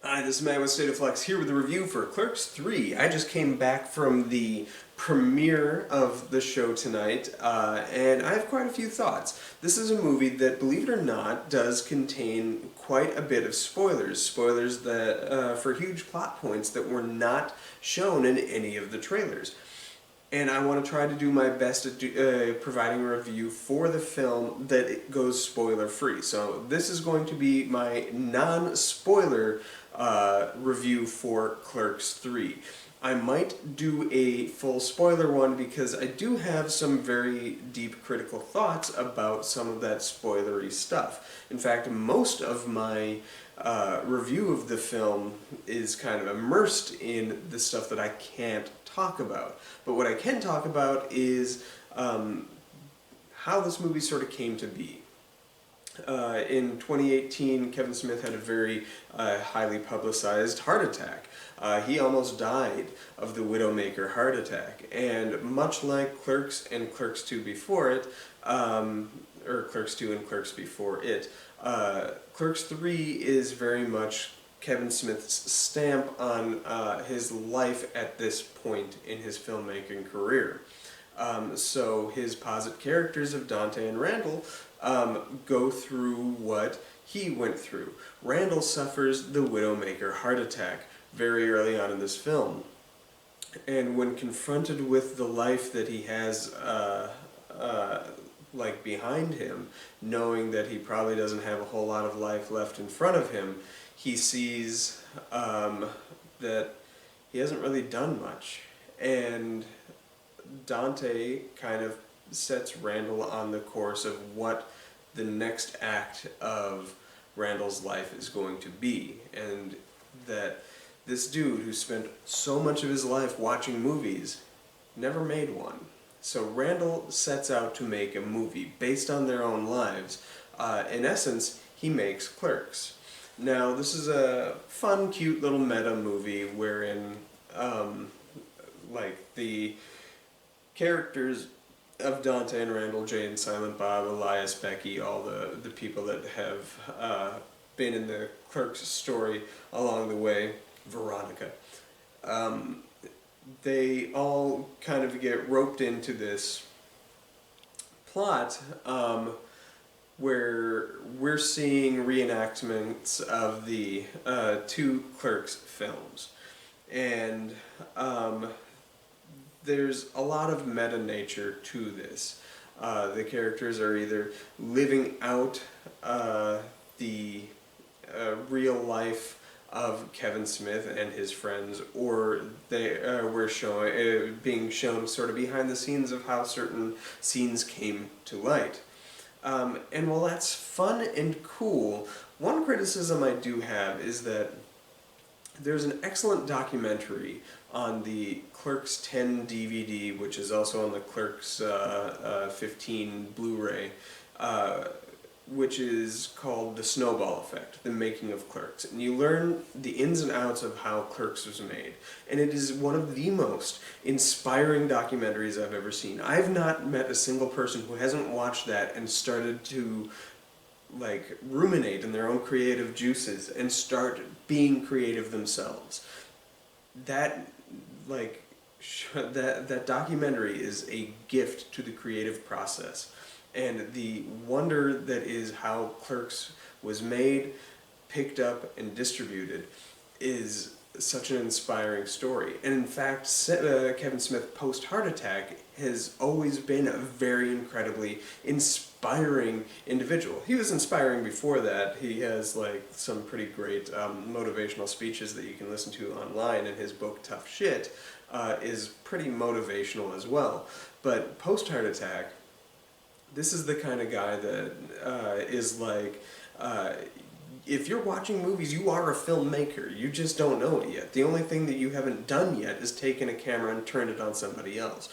Hi, this is Matt with State of Flux here with a review for Clerks 3. I just came back from the premiere of the show tonight, and I have quite a few thoughts. This is a movie that, believe it or not, does contain quite a bit of spoilers. Spoilers that for huge plot points that were not shown in any of the trailers. And I want to try to do my best at providing a review for the film that it goes spoiler free. So this is going to be my non-spoiler review for Clerks 3. I might do a full spoiler one because I do have some very deep critical thoughts about some of that spoilery stuff. In fact, most of my review of the film is kind of immersed in the stuff that I can't talk about. But what I can talk about is how this movie sort of came to be. In 2018, Kevin Smith had a very highly publicized heart attack. He almost died of the Widowmaker heart attack, and much like Clerks and Clerks 2 before it, or Clerks 2 and Clerks before it, Clerks 3 is very much Kevin Smith's stamp on his life at this point in his filmmaking career. So his posit characters of Dante and Randall go through what he went through. Randall suffers the Widowmaker heart attack very early on in this film. And when confronted with the life that he has like behind him, knowing that he probably doesn't have a whole lot of life left in front of him, he sees that he hasn't really done much. And Dante kind of sets Randall on the course of what the next act of Randall's life is going to be. And that this dude who spent so much of his life watching movies never made one. So Randall sets out to make a movie based on their own lives. In essence, he makes Clerks. Now, this is a fun, cute little meta movie wherein like the characters of Dante and Randall, Jay and Silent Bob, Elias, Becky, all the people that have been in the Clerks story along the way, Veronica. They all kind of get roped into this plot where we're seeing reenactments of the two Clerks films. And there's a lot of meta nature to this. The characters are either living out the real life of Kevin Smith and his friends, or they were being shown sort of behind the scenes of how certain scenes came to light. And while that's fun and cool, one criticism I do have is that there's an excellent documentary on the Clerks 10 DVD, which is also on the Clerks 15 Blu-ray, which is called The Snowball Effect, The Making of Clerks. And you learn the ins and outs of how Clerks was made. And it is one of the most inspiring documentaries I've ever seen. I've not met a single person who hasn't watched that and started to like ruminate in their own creative juices and start being creative themselves. That that documentary is a gift to the creative process, and the wonder that is how Clerks was made, picked up, and distributed is such an inspiring story. And in fact, Kevin Smith post-heart attack has always been a very incredibly inspiring individual. He was inspiring before that. He has like some pretty great motivational speeches that you can listen to online, and his book Tough Shit is pretty motivational as well. But post-heart attack, this is the kind of guy that is like, if you're watching movies, you are a filmmaker. You just don't know it yet. The only thing that you haven't done yet is taken a camera and turned it on somebody else.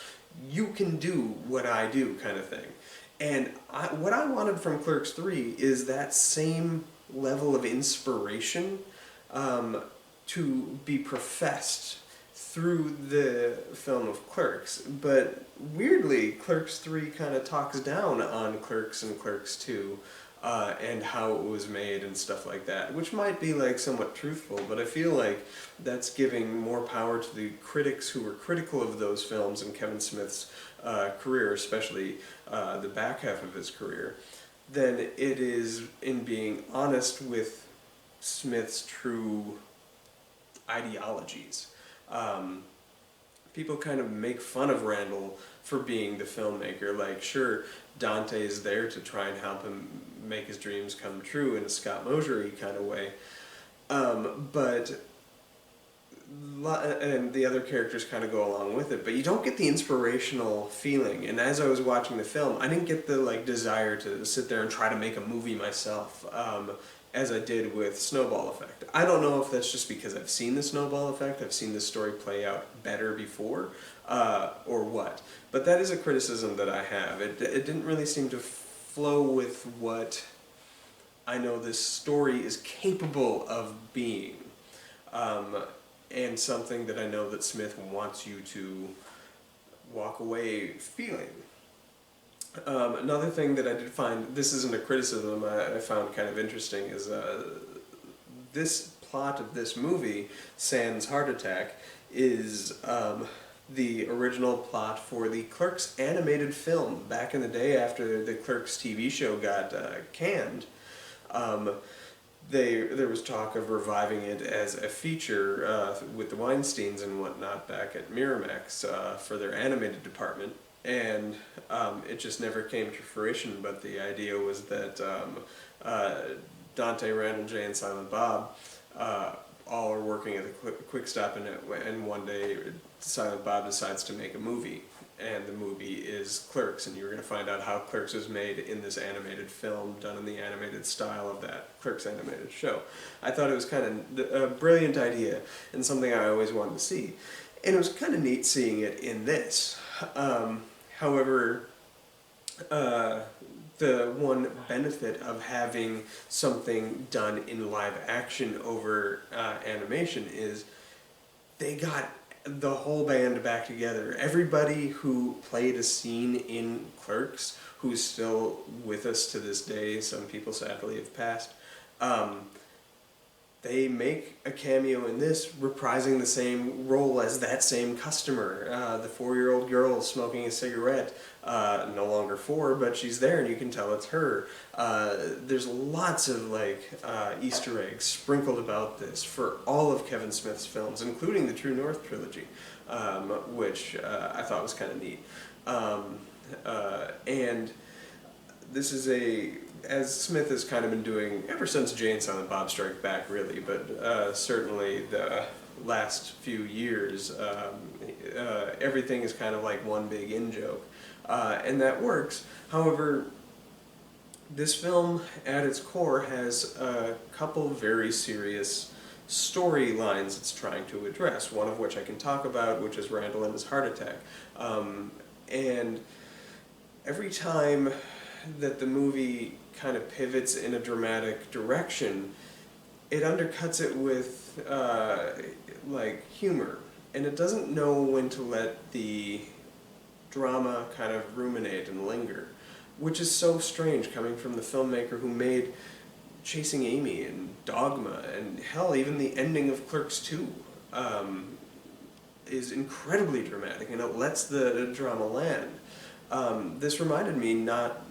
You can do what I do, kind of thing. And what I wanted from Clerks 3 is that same level of inspiration to be professed through the film of Clerks. But weirdly, Clerks 3 kind of talks down on Clerks and Clerks 2. and how it was made and stuff like that, which might be like somewhat truthful, but I feel like that's giving more power to the critics who were critical of those films and Kevin Smith's career, especially the back half of his career, than it is in being honest with Smith's true ideologies. People kind of make fun of Randall for being the filmmaker. Like, sure, Dante is there to try and help him make his dreams come true in a Scott Mosier-y kind of way. But and the other characters kind of go along with it, but you don't get the inspirational feeling. And as I was watching the film, I didn't get the like desire to sit there and try to make a movie myself, as I did with Snowball Effect. I don't know if that's just because I've seen the Snowball Effect, I've seen the story play out better before, or what. But that is a criticism that I have. It didn't really seem to flow with what I know this story is capable of being. And something that I know that Smith wants you to walk away feeling. Another thing that I did find, this isn't a criticism, I found kind of interesting, is this plot of this movie, Sans Heart Attack, is the original plot for the Clerks animated film. Back in the day after the Clerks TV show got canned, there was talk of reviving it as a feature with the Weinsteins and whatnot back at Miramax for their animated department, and it just never came to fruition. But the idea was that Dante, Randall J, and Silent Bob all are working at the Quick Stop, and one day Silent Bob decides to make a movie. And the movie is Clerks, and you're going to find out how Clerks was made in this animated film, done in the animated style of that Clerks animated show. I thought it was kind of a brilliant idea, and something I always wanted to see. And it was kind of neat seeing it in this. However, the one benefit of having something done in live action over animation is they got the whole band back together. Everybody who played a scene in Clerks, who's still with us to this day, some people sadly have passed, they make a cameo in this, reprising the same role as that same customer. The 4-year-old girl smoking a cigarette, no longer 4, but she's there and you can tell it's her. There's lots of Easter eggs sprinkled about this for all of Kevin Smith's films, including the True North trilogy, which I thought was kind of neat. And this is as Smith has kind of been doing ever since Jay and Silent Bob Strike Back, really, but certainly the last few years, everything is kind of like one big in-joke, and that works. However, this film, at its core, has a couple very serious storylines it's trying to address, one of which I can talk about, which is Randall and his heart attack. And every time that the movie kind of pivots in a dramatic direction, it undercuts it with humor, and it doesn't know when to let the drama kind of ruminate and linger, which is so strange coming from the filmmaker who made Chasing Amy and Dogma, and hell, even the ending of Clerks 2 is incredibly dramatic, and it lets the drama land. This reminded me not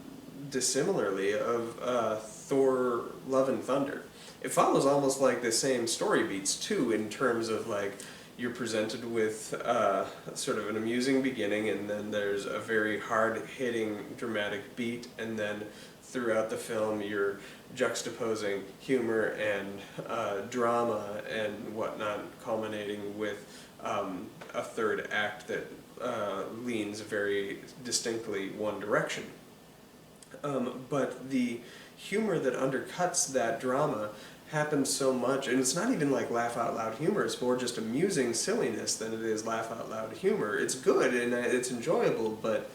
dissimilarly of Thor Love and Thunder. It follows almost like the same story beats too, in terms of you're presented with sort of an amusing beginning, and then there's a very hard-hitting dramatic beat, and then throughout the film you're juxtaposing humor and drama and whatnot, culminating with a third act that leans very distinctly one direction. But the humor that undercuts that drama happens so much, and it's not even like laugh-out-loud humor, it's more just amusing silliness than it is laugh-out-loud humor. It's good and it's enjoyable, but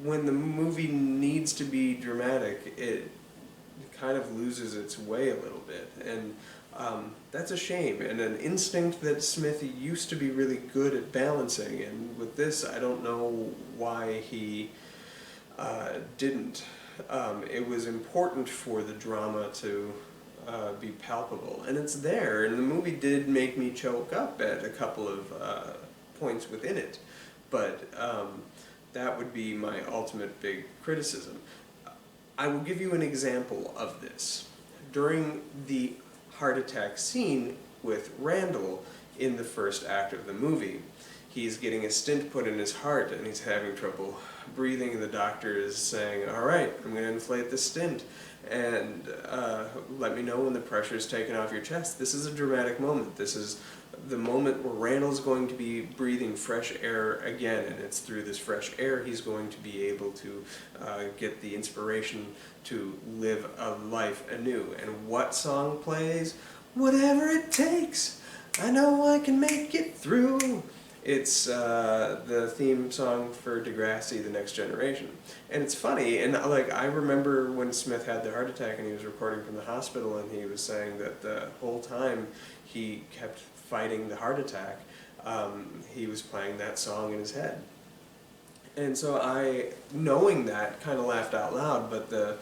when the movie needs to be dramatic, it kind of loses its way a little bit, and that's a shame, and an instinct that Smith used to be really good at balancing, and with this I don't know why he didn't. it was important for the drama to be palpable, and it's there, and the movie did make me choke up at a couple of points within it, but that would be my ultimate big criticism. I will give you an example of this. During the heart attack scene with Randall in the first act of the movie, he's getting a stent put in his heart and he's having trouble breathing, and the doctor is saying, "All right, I'm going to inflate the stent, and let me know when the pressure is taken off your chest." This is a dramatic moment. This is the moment where Randall's going to be breathing fresh air again, and it's through this fresh air he's going to be able to get the inspiration to live a life anew. And what song plays? "Whatever it takes, I know I can make it through." It's the theme song for Degrassi, The Next Generation. And it's funny, and like I remember when Smith had the heart attack and he was reporting from the hospital, and he was saying that the whole time he kept fighting the heart attack, he was playing that song in his head. And so I, knowing that, kind of laughed out loud, but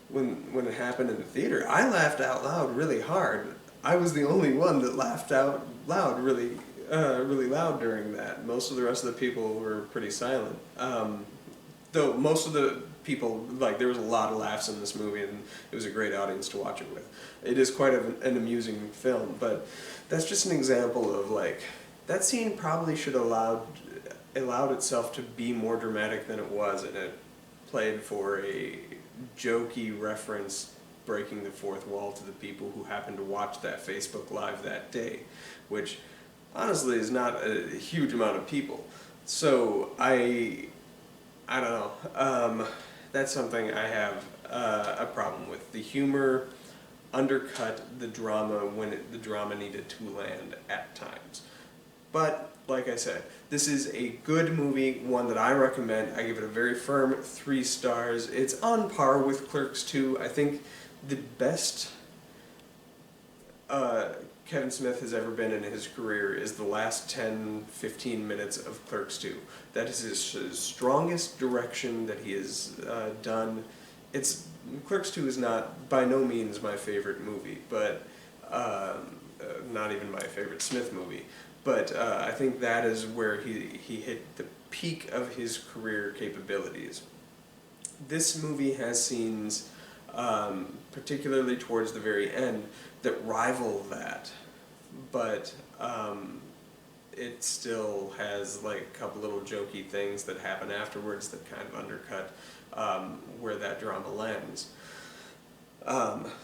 when it happened in the theater, I laughed out loud really hard. I was the only one that laughed out loud really loud during that. Most of the rest of the people were pretty silent. Though most of the people, like, there was a lot of laughs in this movie, and it was a great audience to watch it with. It is quite an amusing film, but that's just an example of, like, that scene probably should have allowed itself to be more dramatic than it was, and it played for a jokey reference, breaking the fourth wall to the people who happened to watch that Facebook Live that day, which honestly is not a huge amount of people. So I don't know. That's something I have a problem with. The humor undercut the drama when the drama needed to land at times. But like I said, this is a good movie, one that I recommend. I give it a very firm 3 stars. It's on par with Clerks 2. I think the best Kevin Smith has ever been in his career is the last 10-15 minutes of Clerks 2. That is his strongest direction that he has done. Clerks 2 is not, by no means, my favorite movie, but not even my favorite Smith movie. But I think that is where he hit the peak of his career capabilities. This movie has scenes, particularly towards the very end, that rival that, but it still has like a couple little jokey things that happen afterwards that kind of undercut where that drama lands.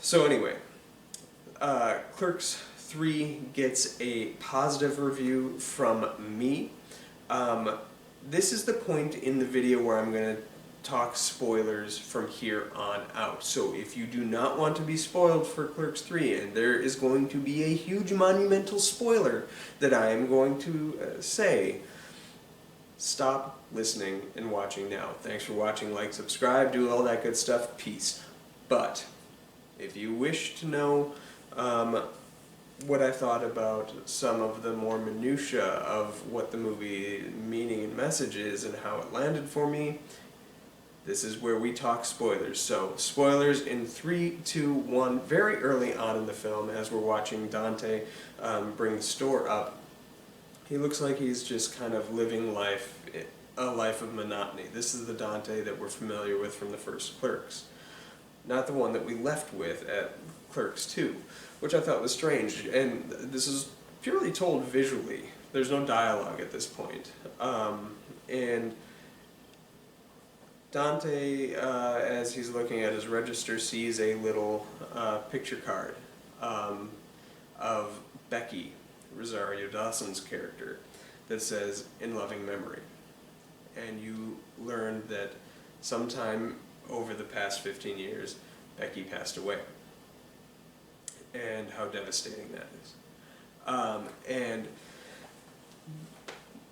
So anyway, Clerks 3 gets a positive review from me. This is the point in the video where I'm going to talk spoilers from here on out. So if you do not want to be spoiled for Clerks 3, and there is going to be a huge monumental spoiler that I am going to say, stop listening and watching now. Thanks for watching, like, subscribe, do all that good stuff, peace. But if you wish to know what I thought about some of the more minutiae of what the movie meaning and message is and how it landed for me, this is where we talk spoilers. So, spoilers in 3, 2, 1, very early on in the film, as we're watching Dante bring the store up. He looks like he's just kind of living a life of monotony. This is the Dante that we're familiar with from the first Clerks. Not the one that we left with at Clerks 2, which I thought was strange. And this is purely told visually. There's no dialogue at this point. And Dante, as he's looking at his register, sees a little picture card of Becky, Rosario Dawson's character, that says, "In loving memory." And you learn that sometime over the past 15 years, Becky passed away. And how devastating that is. And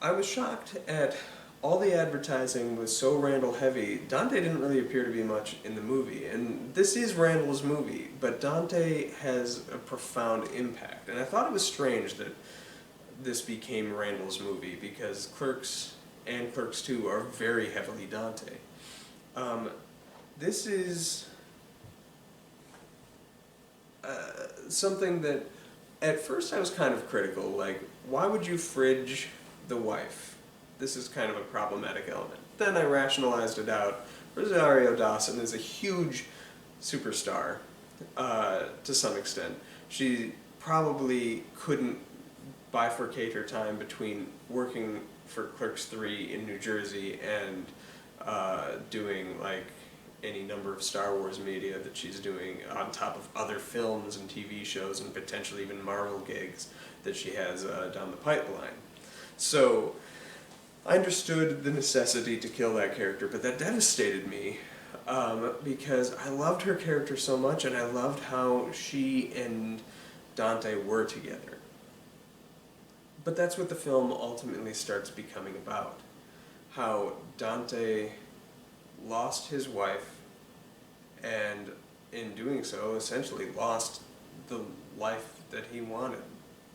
I was shocked at all the advertising was so Randall heavy. Dante didn't really appear to be much in the movie, and this is Randall's movie, but Dante has a profound impact. And I thought it was strange that this became Randall's movie, because Clerks and Clerks 2 are very heavily Dante. this is something that at first I was kind of critical, like, why would you fridge the wife? This is kind of a problematic element. Then I rationalized it out. Rosario Dawson is a huge superstar, to some extent. She probably couldn't bifurcate her time between working for Clerks 3 in New Jersey and doing like any number of Star Wars media that she's doing on top of other films and TV shows and potentially even Marvel gigs that she has down the pipeline. So I understood the necessity to kill that character, but that devastated me because I loved her character so much, and I loved how she and Dante were together. But that's what the film ultimately starts becoming about. How Dante lost his wife, and in doing so, essentially lost the life that he wanted.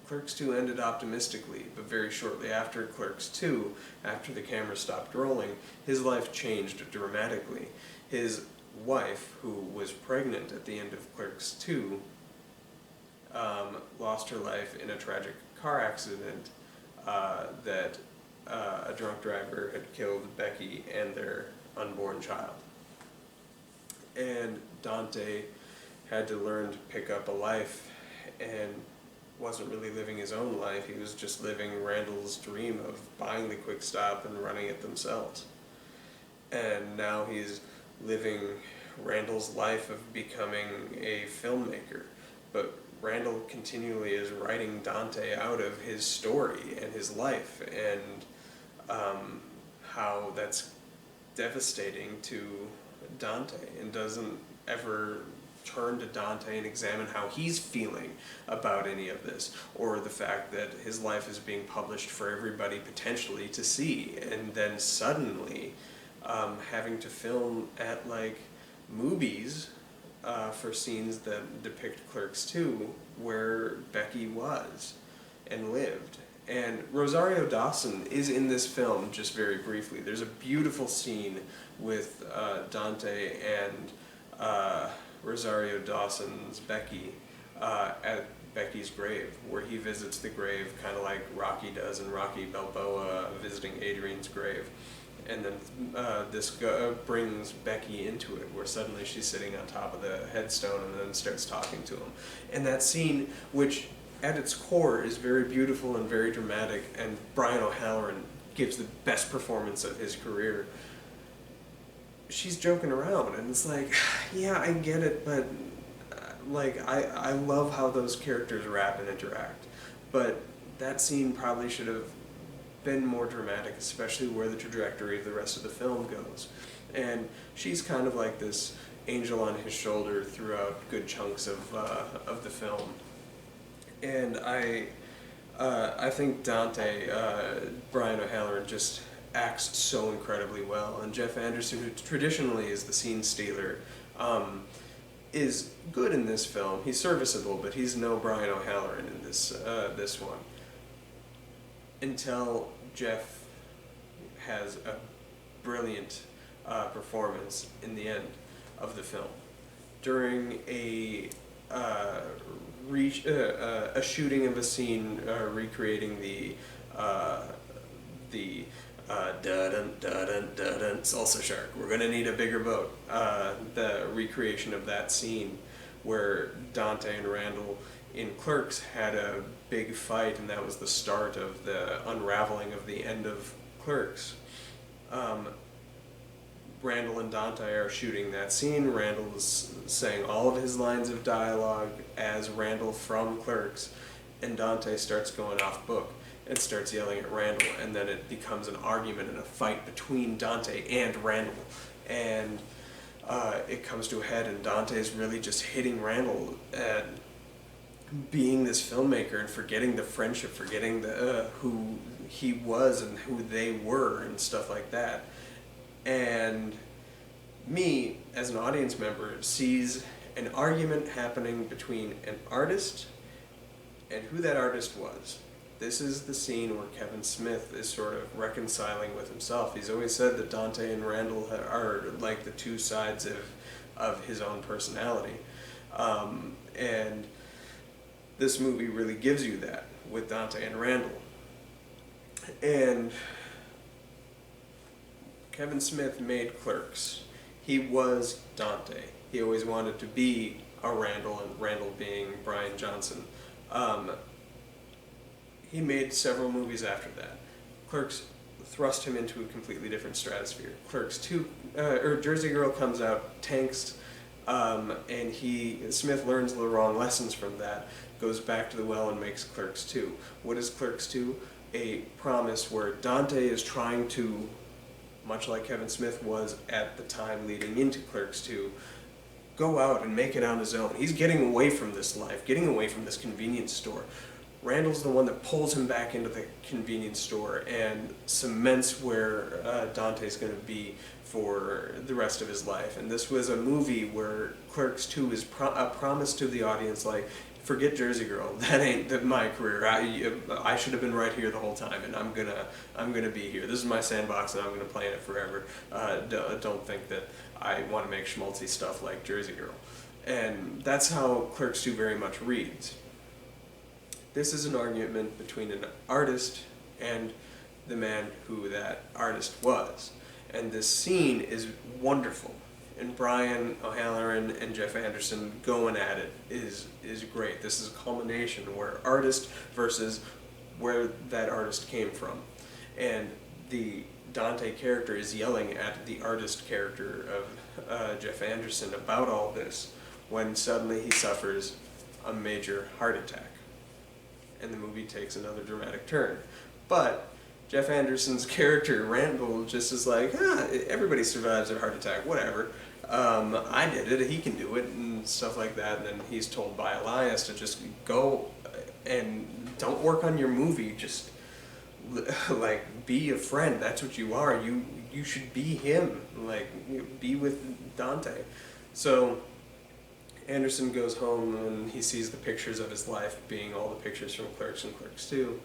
Clerks 2 ended optimistically, but very shortly after Clerks 2, after the camera stopped rolling, his life changed dramatically. His wife, who was pregnant at the end of Clerks 2, lost her life in a tragic car accident that a drunk driver had killed Becky and their unborn child. And Dante had to learn to pick up a life and wasn't really living his own life. He was just living Randall's dream of buying the Quick Stop and running it themselves. And now he's living Randall's life of becoming a filmmaker. But Randall continually is writing Dante out of his story and his life, and how that's devastating to Dante, and doesn't ever turn to Dante and examine how he's feeling about any of this, or the fact that his life is being published for everybody potentially to see, and then suddenly having to film at like movies for scenes that depict Clerks 2 where Becky was and lived. And Rosario Dawson is in this film, just very briefly. There's a beautiful scene with Dante and Rosario Dawson's Becky at Becky's grave, where he visits the grave kind of like Rocky does in Rocky Balboa visiting Adrian's grave. And then this brings Becky into it, where suddenly she's sitting on top of the headstone and then starts talking to him. And that scene, which at its core is very beautiful and very dramatic, and Brian O'Halloran gives the best performance of his career, she's joking around, and it's like, yeah, I get it, but like I love how those characters rap and interact, but that scene probably should have been more dramatic, especially where the trajectory of the rest of the film goes. And she's kind of like this angel on his shoulder throughout good chunks of the film. And I think Dante, Brian O'Halloran, just acts so incredibly well. And Jeff Anderson, who traditionally is the scene stealer, is good in this film. He's serviceable, but he's no Brian O'Halloran in this one. Until Jeff has a brilliant performance in the end of the film. During a shooting of a scene recreating the da-dun, da-dun, da-dun, salsa shark, we're gonna need a bigger boat. The recreation of that scene where Dante and Randall in Clerks had a big fight, and that was the start of the unraveling of the end of Clerks. Randall and Dante are shooting that scene. Randall is saying all of his lines of dialogue as Randall from Clerks, and Dante starts going off book and starts yelling at Randall, and then it becomes an argument and a fight between Dante and Randall, and it comes to a head, and Dante's really just hitting Randall at being this filmmaker and forgetting the friendship, forgetting the who he was and who they were and stuff like that. And me, as an audience member, sees an argument happening between an artist and who that artist was. This is the scene where Kevin Smith is sort of reconciling with himself. He's always said that Dante and Randall are like the two sides of of his own personality. And this movie really gives you that with Dante and Randall. And Kevin Smith made Clerks. He was Dante. He always wanted to be a Randall, and Randall being Brian Johnson. He made several movies after that. Clerks thrust him into a completely different stratosphere. Clerks 2, Jersey Girl comes out, tanks, and Smith learns the wrong lessons from that, goes back to the well and makes Clerks 2. What is Clerks 2? A promise where Dante is trying to, much like Kevin Smith was at the time leading into Clerks 2, go out and make it on his own. He's getting away from this life, getting away from this convenience store. Randall's the one that pulls him back into the convenience store and cements where Dante's going to be for the rest of his life. And this was a movie where Clerks 2 is a promise to the audience, like, forget Jersey Girl. That ain't my career. I should have been right here the whole time, and I'm gonna be here. This is my sandbox, and I'm gonna play in it forever. Don't think that I want to make schmaltzy stuff like Jersey Girl. And that's how Clerks 2 very much reads. This is an argument between an artist and the man who that artist was. And this scene is wonderful. And Brian O'Halloran and Jeff Anderson going at it is great. This is a culmination where artist versus where that artist came from. And the Dante character is yelling at the artist character of Jeff Anderson about all this when suddenly he suffers a major heart attack. And the movie takes another dramatic turn. But Jeff Anderson's character, Randall, just is like, everybody survives a heart attack, whatever. I did it, he can do it, and stuff like that. And then he's told by Elias to just go and don't work on your movie, just like be a friend. That's what you are. You should be him, like be with Dante. So Anderson goes home and he sees the pictures of his life being all the pictures from Clerks and Clerks 2,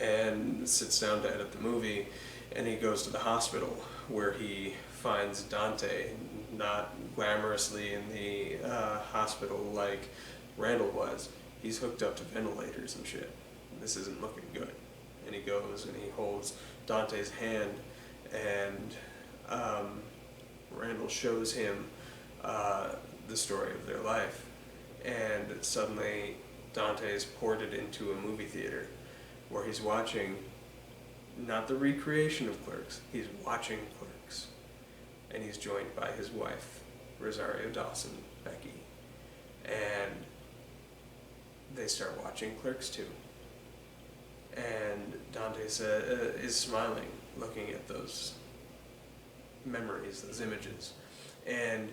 and sits down to edit the movie, and he goes to the hospital where he finds Dante, not glamorously in the hospital like Randall was. He's hooked up to ventilators and shit. This isn't looking good. And he goes and he holds Dante's hand, and Randall shows him the story of their life. And suddenly Dante is ported into a movie theater where he's watching not the recreation of Clerks, he's watching Clerks. And he's joined by his wife, Rosario Dawson, Becky. And they start watching Clerks 2. And Dante is smiling, looking at those memories, those images. And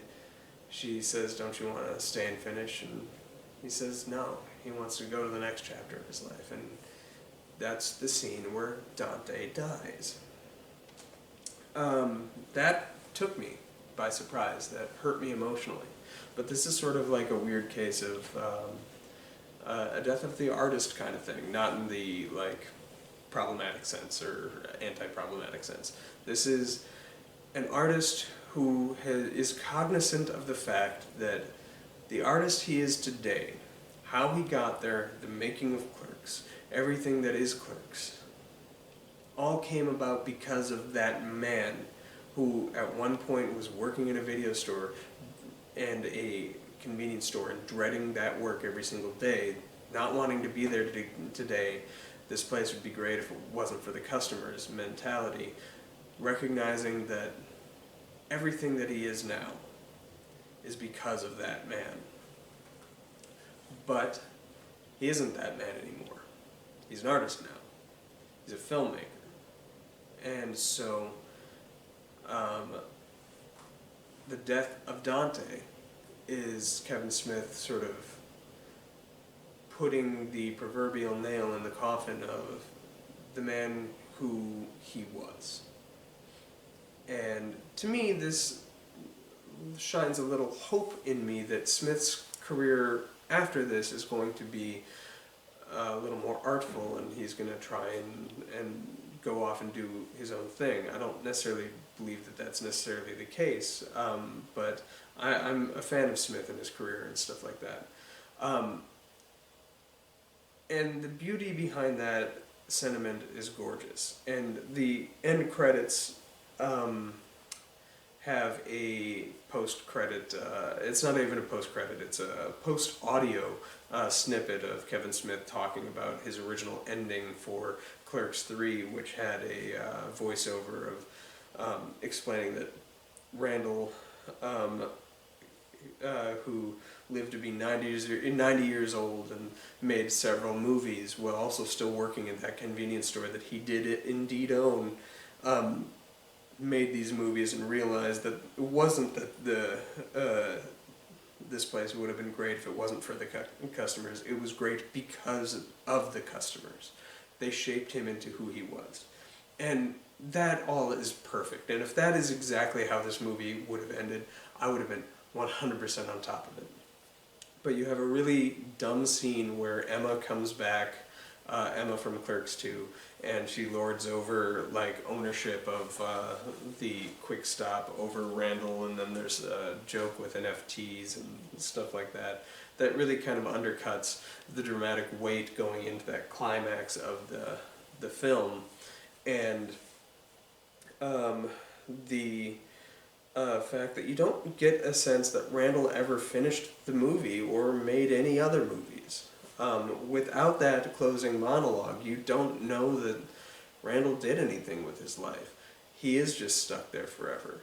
she says, "Don't you want to stay and finish?" And he says no. He wants to go to the next chapter of his life. And that's the scene where Dante dies. That took me by surprise. That hurt me emotionally. But this is sort of like a weird case of a death of the artist kind of thing, not in the like problematic sense or anti-problematic sense. This is an artist who is cognizant of the fact that the artist he is today, how he got there, the making of Clerks, everything that is Clerks, all came about because of that man who at one point was working in a video store and a convenience store and dreading that work every single day, not wanting to be there today. This place would be great if it wasn't for the customers mentality, recognizing that everything that he is now is because of that man. But he isn't that man anymore. He's an artist now. He's a filmmaker. And so the death of Dante is Kevin Smith sort of putting the proverbial nail in the coffin of the man who he was. And to me, this shines a little hope in me that Smith's career after this is going to be a little more artful, and he's going to try and go off and do his own thing. I don't necessarily believe that that's necessarily the case, but I'm a fan of Smith and his career and stuff like that. And the beauty behind that sentiment is gorgeous. And the end credits have a post-credit, it's not even a post-credit, it's a post-audio snippet of Kevin Smith talking about his original ending for Clerks 3, which had a voiceover of explaining that Randall, who lived to be 90 years old and made several movies while also still working at that convenience store that he did indeed own, made these movies and realized that it wasn't that this place would have been great if it wasn't for the customers. It was great because of the customers. They shaped him into who he was. And that all is perfect. And if that is exactly how this movie would have ended, I would have been 100% on top of it. But you have a really dumb scene where Emma comes back, Emma from Clerks 2, and she lords over like ownership of the Quick Stop over Randall, and then there's a joke with NFTs and stuff like that that really kind of undercuts the dramatic weight going into that climax of the film. And the fact that you don't get a sense that Randall ever finished the movie or made any other movies. Without that closing monologue, you don't know that Randall did anything with his life. He is just stuck there forever.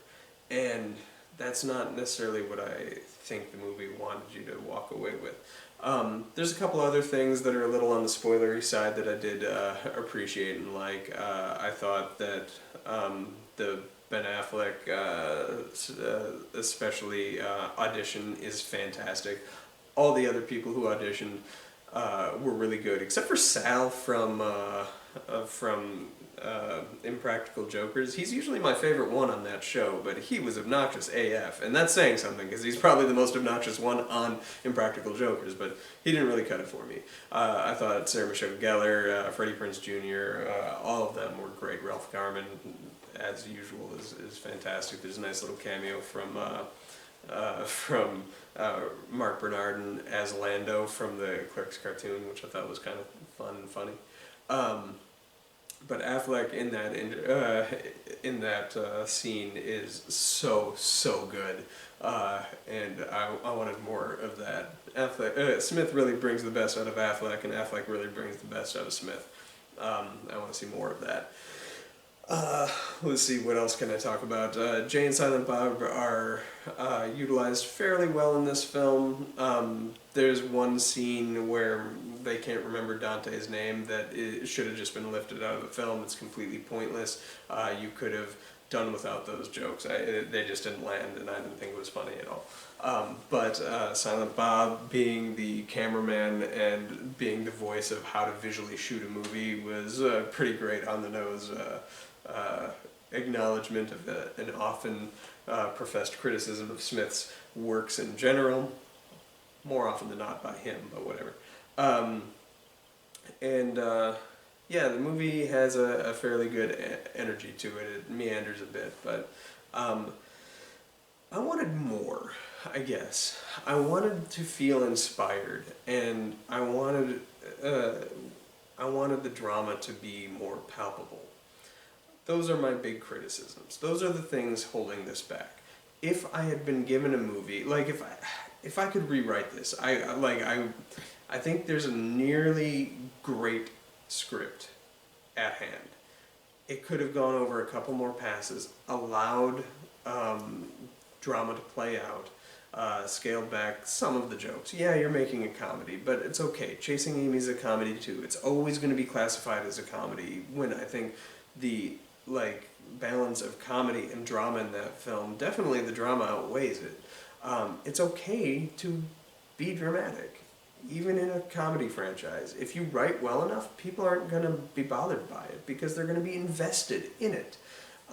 And that's not necessarily what I think the movie wanted you to walk away with. There's a couple other things that are a little on the spoilery side that I did appreciate and like. I thought that the Ben Affleck, especially audition, is fantastic. All the other people who auditioned were really good, except for Sal from Impractical Jokers. He's usually my favorite one on that show, but he was obnoxious AF, and that's saying something because he's probably the most obnoxious one on Impractical Jokers, but he didn't really cut it for me. I thought Sarah Michelle Gellar, Freddie Prinze Jr., all of them were great. Ralph Garman, as usual, is fantastic. There's a nice little cameo from Mark Bernardin as Lando from the Clerks cartoon, which I thought was kind of fun and funny. But Affleck in that scene is so good, and I wanted more of that. Smith really brings the best out of Affleck, and Affleck really brings the best out of Smith. I want to see more of that. Let's see, what else can I talk about? Jay and Silent Bob are utilized fairly well in this film. There's one scene where they can't remember Dante's name that it should have just been lifted out of the film. It's completely pointless. You could have done without those jokes. They just didn't land, and I didn't think it was funny at all. But Silent Bob being the cameraman and being the voice of how to visually shoot a movie was pretty great on the nose acknowledgement of an often professed criticism of Smith's works in general, more often than not by him, but whatever. Yeah, the movie has a fairly good energy to it. It meanders a bit, but I wanted more, I guess. I wanted to feel inspired, and I wanted the drama to be more palpable. Those are my big criticisms. Those are the things holding this back. If I had been given a movie, like if I could rewrite this, I think there's a nearly great script at hand. It could have gone over a couple more passes, allowed drama to play out, scaled back some of the jokes. Yeah, you're making a comedy, but it's okay. Chasing Amy's a comedy too. It's always going to be classified as a comedy when I think the balance of comedy and drama in that film, definitely the drama outweighs it. It's okay to be dramatic, even in a comedy franchise. If you write well enough, people aren't going to be bothered by it because they're going to be invested in it.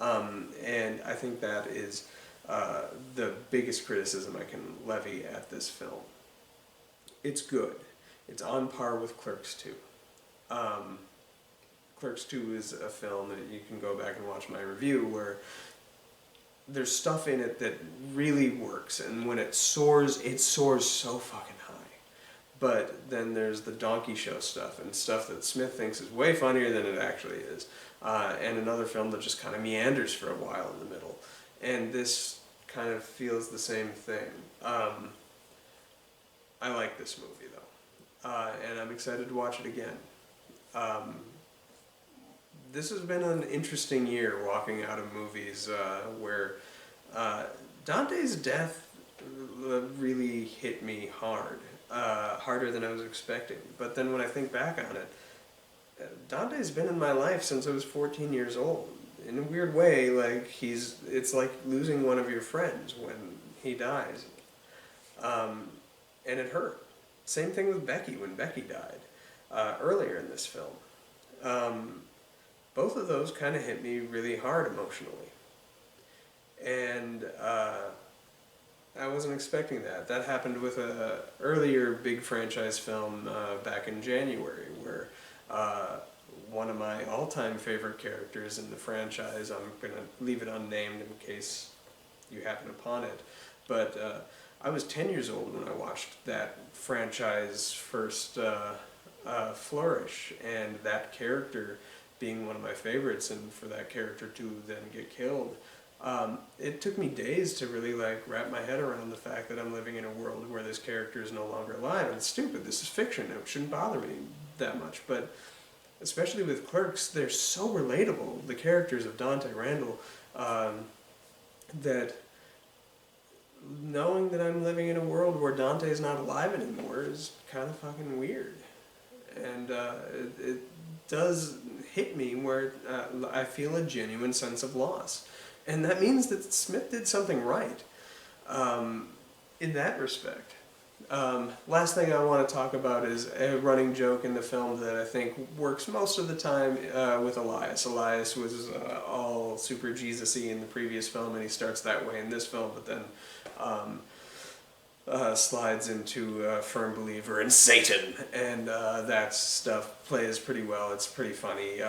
And I think that is the biggest criticism I can levy at this film. It's good. It's on par with Clerks 2. Clerks 2 is a film that you can go back and watch my review where there's stuff in it that really works, and when it soars so fucking high. But then there's the donkey show stuff, and stuff that Smith thinks is way funnier than it actually is. And another film that just kind of meanders for a while in the middle. And this kind of feels the same thing. I like this movie, though. And I'm excited to watch it again. This has been an interesting year walking out of movies where Dante's death really hit me hard. Harder than I was expecting. But then when I think back on it, Dante's been in my life since I was 14 years old. In a weird way, like it's like losing one of your friends when he dies. And it hurt. Same thing with Becky when Becky died earlier in this film. Both of those kind of hit me really hard emotionally. And I wasn't expecting that. That happened with a earlier big franchise film back in January, where one of my all-time favorite characters in the franchise, I'm going to leave it unnamed in case you happen upon it, but I was 10 years old when I watched that franchise first flourish, and that character being one of my favorites, and for that character to then get killed, it took me days to really wrap my head around the fact that I'm living in a world where this character is no longer alive. And it's stupid, this is fiction, it shouldn't bother me that much, but especially with Clerks, they're so relatable, the characters of Dante Randall, that knowing that I'm living in a world where Dante's not alive anymore is kind of fucking weird. And it does hit me where I feel a genuine sense of loss. And that means that Smith did something right in that respect. Last thing I want to talk about is a running joke in the film that I think works most of the time with Elias. Elias was all super Jesus-y in the previous film, and he starts that way in this film, but then slides into a firm believer in Satan, and that stuff plays pretty well. It's pretty funny.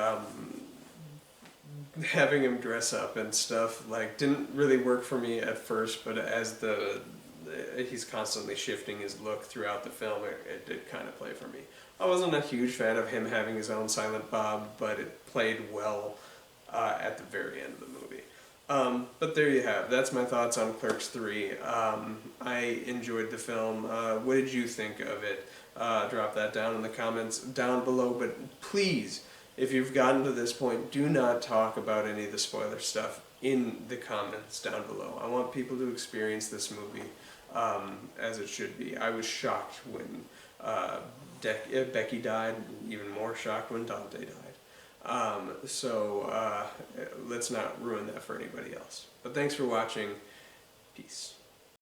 Having him dress up and stuff didn't really work for me at first, but as he's constantly shifting his look throughout the film, it did kind of play for me. I wasn't a huge fan of him having his own Silent Bob, but it played well at the very end of the movie. But there you have. That's my thoughts on Clerks 3. I enjoyed the film. What did you think of it? Drop that down in the comments down below, but please, if you've gotten to this point, do not talk about any of the spoiler stuff in the comments down below. I want people to experience this movie as it should be. I was shocked when Becky died, even more shocked when Dante died. So let's not ruin that for anybody else. But thanks for watching. Peace.